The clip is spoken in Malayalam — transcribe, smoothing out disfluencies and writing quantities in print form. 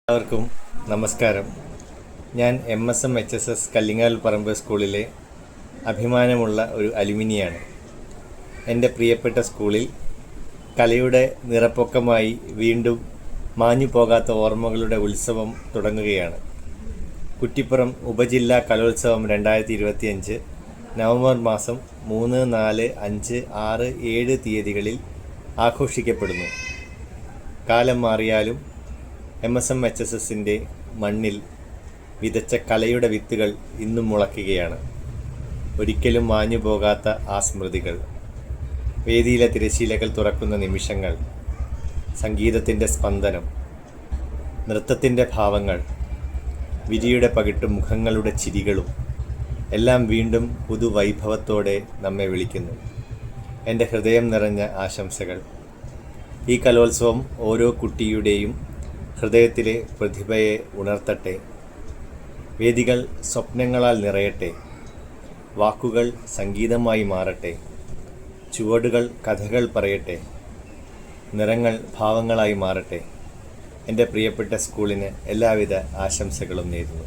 എല്ലാവർക്കും നമസ്കാരം. ഞാൻ MSM-HSS കല്ലിങ്ങാൽ പറമ്പ് സ്കൂളിലെ അഭിമാനമുള്ള ഒരു അലുമിനിയാണ്. എൻ്റെ പ്രിയപ്പെട്ട സ്കൂളിൽ കലയുടെ നിറപ്പൊക്കമായി വീണ്ടും മാഞ്ഞു പോകാത്ത ഓർമ്മകളുടെ ഉത്സവം തുടങ്ങുകയാണ്. കുറ്റിപ്പുറം ഉപജില്ലാ കലോത്സവം 2025 നവംബർ മാസം 3, 4, 5, 6, 7 തീയതികളിൽ ആഘോഷിക്കപ്പെടുന്നു. കാലം മാറിയാലും MSM-HSSൻ്റെ മണ്ണിൽ വിതച്ച കലയുടെ വിത്തുകൾ ഇന്നും മുളയ്ക്കുകയാണ്. ഒരിക്കലും മാഞ്ഞു പോകാത്ത ആ സ്മൃതികൾ, വേദിയിലെ തിരശീലകൾ തുറക്കുന്ന നിമിഷങ്ങൾ, സംഗീതത്തിൻ്റെ സ്പന്ദനം, നൃത്തത്തിൻ്റെ ഭാവങ്ങൾ, വിരിയുടെ പകിട്ടും മുഖങ്ങളുടെ ചിരികളും എല്ലാം വീണ്ടും പുതുവൈഭവത്തോടെ നമ്മെ വിളിക്കുന്നു. എൻ്റെ ഹൃദയം നിറഞ്ഞ ആശംസകൾ. ഈ കലോത്സവം ഓരോ കുട്ടിയുടെയും ഹൃദയത്തിലെ പ്രതിഭയെ ഉണർത്തട്ടെ. വേദികൾ സ്വപ്നങ്ങളാൽ നിറയട്ടെ. വാക്കുകൾ സംഗീതമായി മാറട്ടെ. ചുവടുകൾ കഥകൾ പറയട്ടെ. നിറങ്ങൾ ഭാവങ്ങളായി മാറട്ടെ. എൻ്റെ പ്രിയപ്പെട്ട സ്കൂളിന് എല്ലാവിധ ആശംസകളും നേരുന്നു.